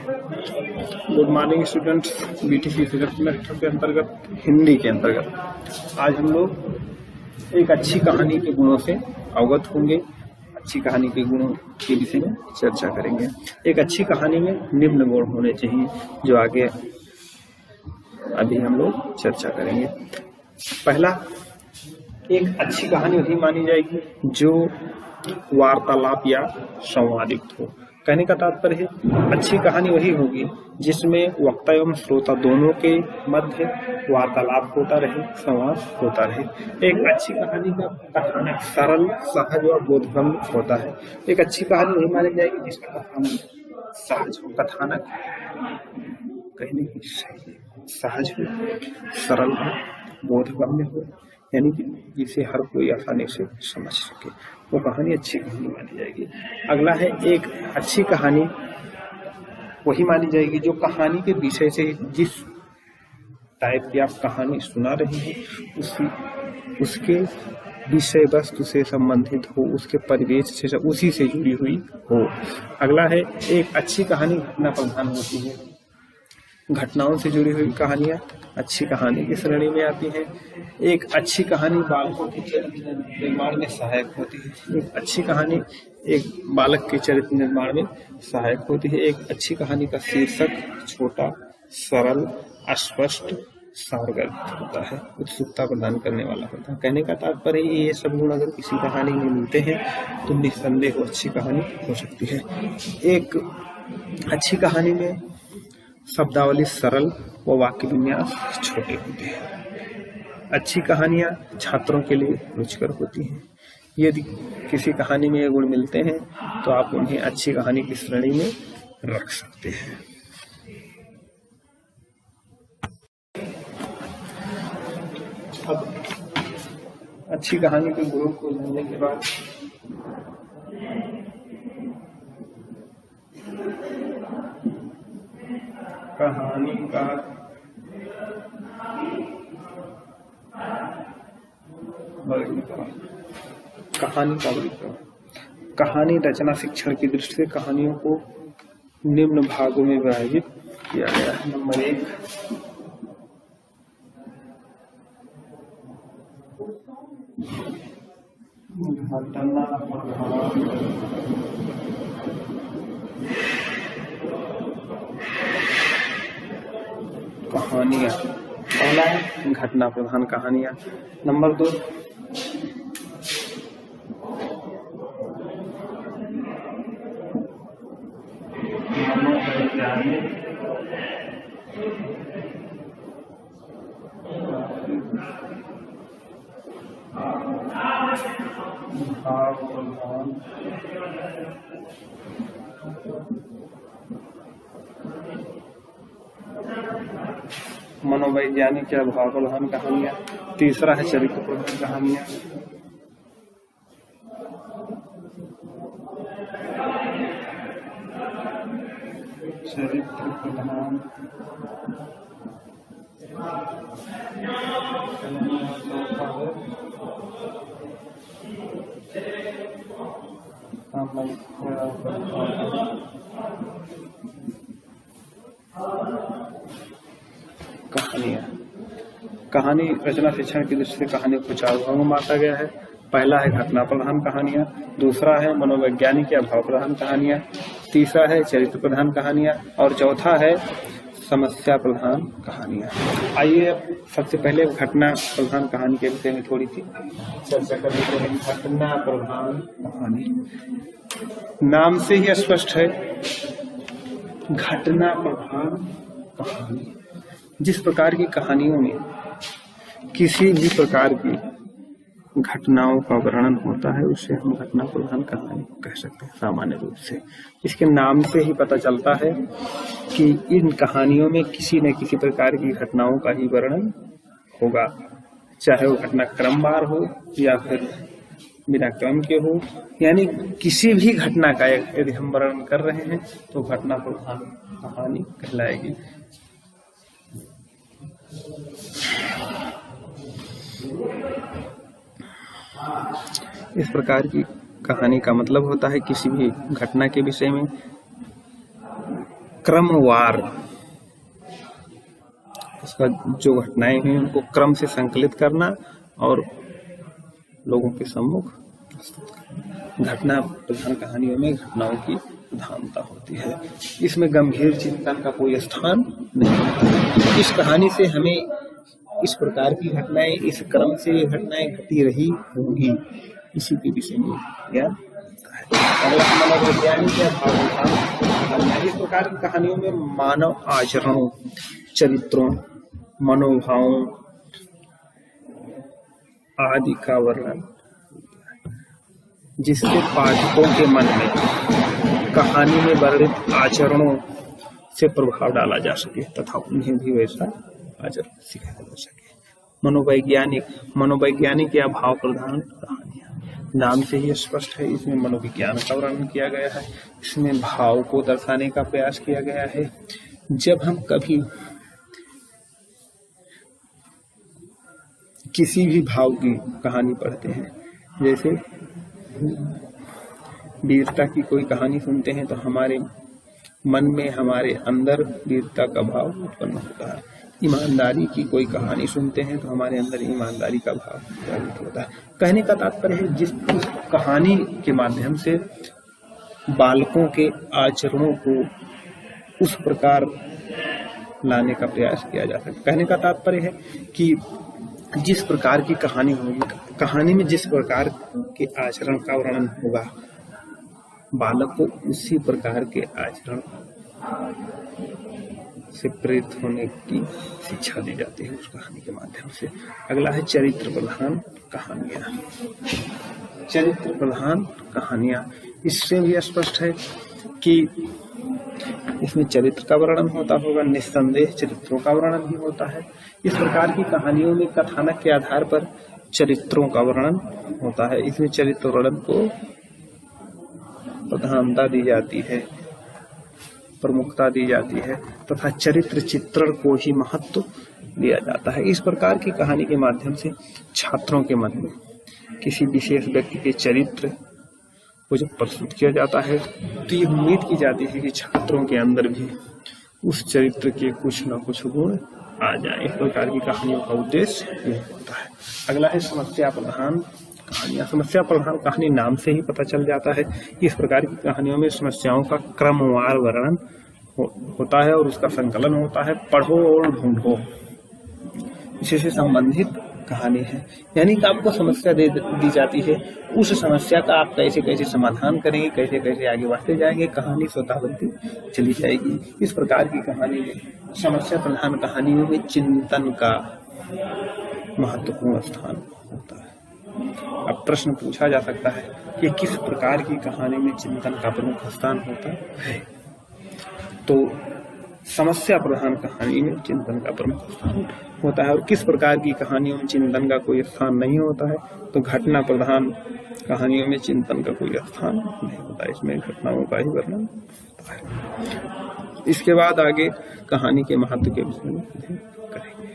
Good morning students. BTC semester के अंतर्गत हिंदी के अंतर्गत आज हम लोग एक अच्छी कहानी के गुणों से अवगत होंगे। अच्छी कहानी के गुणों के विषय में चर्चा करेंगे। एक अच्छी कहानी में निम्न गुण होने चाहिए, जो आगे अभी हम लोग चर्चा करेंगे। पहला, एक अच्छी कहानी वही मानी जाएगी जो वार्तालाप या संवादित हो। कहने का तात्पर्य है अच्छी कहानी वही होगी जिसमें वक्ता एवं श्रोता दोनों के मध्य वार्तालाप होता रहे, संवाद होता रहे। एक अच्छी कहानी का कथानक सरल, सहज और बोधगम्य होता है। एक अच्छी कहानी वही मानी जाएगी जिसका कथानक सहज हो, कथानक कहने की शैली सहज हो, सरल हो, बोधगम्य हो, यानी कि जिसे हर कोई आसानी से समझ सके, वो कहानी अच्छी कहानी मानी जाएगी। अगला है, एक अच्छी कहानी वही मानी जाएगी जो कहानी के विषय से, जिस टाइप की आप कहानी सुना रहे हैं उसके विषय वस्तु से संबंधित हो, उसके परिवेश से, उसी से जुड़ी हुई हो। अगला है, एक अच्छी कहानी घटना प्रधान होती है। घटनाओं से जुड़ी हुई कहानियां अच्छी कहानी की श्रेणी में आती हैं। एक अच्छी कहानी बालकों के चरित्र निर्माण में सहायक होती है। एक अच्छी कहानी एक बालक के चरित्र निर्माण में सहायक होती है। एक अच्छी कहानी का शीर्षक छोटा, सरल, अस्पष्ट, सारगर्भित होता है, उत्सुकता प्रदान करने वाला होता है। कहने का तात्पर्य ये सब गुण अगर किसी कहानी में मिलते हैं तो निस्संदेह अच्छी कहानी हो सकती है। एक अच्छी कहानी में शब्दावली सरल व वाक्य विन्यास छोटे होते हैं। अच्छी कहानियां छात्रों के लिए रुचिकर होती हैं। यदि किसी कहानी में ये गुण मिलते हैं तो आप उन्हें अच्छी कहानी की श्रेणी में रख सकते हैं। अब अच्छी कहानी के गुणों को जानने के बाद कहानी का वर्गीकरण। कहानी रचना शिक्षण की दृष्टि से कहानियों को निम्न भागों में विभाजित किया गया है। नंबर 1, घटना कहानियां। पहला है घटना प्रधान कहानियां। नंबर 2, मनोवैज्ञानिक भाव प्रधान मनोवैज्ञानिक या भाव प्रधान कहानियां। तीसरा है चरित्र प्रधान कहानियां। चरित्र प्रधान कहानियां। कहानी रचना शिक्षण की दृष्टि से कहानी को 4 भागों में बांटा गया है। पहला है घटना प्रधान कहानियां, दूसरा है मनोवैज्ञानिक या भाव प्रधान कहानियां, तीसरा है चरित्र प्रधान कहानियां और चौथा है समस्या प्रधान कहानियां। आइए अब सबसे पहले घटना प्रधान कहानी के विषय में थोड़ी सी चर्चा करते हैं। घटना प्रधान कहानी, नाम से ही स्पष्ट है, घटना प्रधान कहानी। जिस प्रकार की कहानियों में किसी भी प्रकार की घटनाओं का वर्णन होता है उसे हम घटना प्रधान कहानी कह सकते हैं सामान्य रूप से। इसके नाम से ही पता चलता है कि इन कहानियों में किसी न किसी प्रकार की घटनाओं का ही वर्णन होगा, चाहे वो घटना क्रमवार हो या फिर बिना क्रम के हो। यानी किसी भी घटना का यदि हम वर्णन कर रहे हैं तो घटना प्रधान कहानी कहलाएगी। इस प्रकार की कहानी का मतलब होता है किसी भी घटना के विषय में क्रमवार उसका जो घटनाएं हुई उनको क्रम से संकलित करना और लोगों के सम्मुख प्रस्तुत करना। घटना प्रधान कहानियों में घटनाओं की प्रधानता होती है, इसमें गंभीर चिंतन का कोई स्थान नहीं होता। इस कहानी से हमें इस प्रकार की घटनाएं, इस क्रम से ये घटनाएं घटी रही होंगी, इसी के विषय में ज्ञान मनोवैज्ञानिक या भावनात्मक। इस प्रकार की कहानियों में मानव आचरणों, चरित्रों, मनोभावों आदि का वर्णन, जिससे पाठकों के मन में कहानी में वर्णित आचरणों से प्रभाव डाला जा सके तथा उन्हें भी वैसा आचरण सिखाया जा सके। मनोवैज्ञानिक या भाव प्रधान कहानियां, नाम से ही स्पष्ट है, इसमें मनोविज्ञान का वर्णन किया गया है, इसमें भाव को दर्शाने का प्रयास किया गया है। जब हम कभी किसी भी भाव की कहानी पढ़ते हैं, जैसे वीरता की कोई कहानी सुनते हैं, तो हमारे मन में, हमारे अंदर वीरता का भाव उत्पन्न होता है। ईमानदारी की कोई कहानी सुनते हैं तो हमारे अंदर ईमानदारी का भाव जागृत होता है। कहने का तात्पर्य है, जिस कहानी के माध्यम से बालकों के आचरणों को उस प्रकार लाने का प्रयास किया जा सकता है। कहने का तात्पर्य है कि जिस प्रकार की कहानी होगी, कहानी में जिस प्रकार के आचरण का वर्णन होगा, बालक को उसी प्रकार के आचरण से प्रेरित होने की शिक्षा दी जाती है उस कहानी के माध्यम से। अगला है चरित्र प्रधान कहानियां। चरित्र प्रधान कहानियां, इससे भी स्पष्ट है कि इसमें चरित्र का वर्णन होता होगा, निस्संदेह चरित्रों का वर्णन भी होता है। इस प्रकार की कहानियों में कथानक के आधार पर चरित्रों का वर्णन होता है। इसमें चरित्र वर्णन को प्रधानता दी जाती है, प्रमुखता दी जाती है तथा चरित्र चित्रण को ही महत्व दिया जाता है। इस प्रकार की कहानी के माध्यम से छात्रों के मन में किसी विशेष व्यक्ति के चरित्र को जब प्रस्तुत किया जाता है तो ये उम्मीद की जाती है कि छात्रों के अंदर भी उस चरित्र के कुछ न कुछ गुण आ जाए। इस प्रकार की कहानियों का उद्देश्य यह होता है। अगला है समस्या प्रधान कहानियां। समस्या प्रधान कहानी नाम से ही पता चल जाता है कि इस प्रकार की कहानियों में समस्याओं का क्रमवार वर्णन होता है और उसका संकलन होता है। पढ़ो और ढूंढो इसी से संबंधित कहानी है, यानी कि आपको समस्या दी जाती है, उस समस्या का आप कैसे कैसे समाधान करेंगे, कैसे कैसे आगे बढ़ते जाएंगे, कहानी स्वतः बनती चली जाएगी। इस प्रकार की कहानी में, समस्या प्रधान कहानियों में चिंतन का महत्वपूर्ण स्थान होता है। अब प्रश्न पूछा जा सकता है कि किस प्रकार की कहानी में चिंतन का प्रमुख स्थान होता है। तो समस्या प्रधान कहानी में चिंतन का प्रमुख स्थान होता है और किस प्रकार की कहानियों में चिंतन का कोई स्थान नहीं होता है, तो घटना प्रधान कहानियों में चिंतन का कोई स्थान नहीं होता है, इसमें घटनाओं का ही वर्णन होता है। इसके बाद आगे कहानी के महत्व के विषय में करेंगे।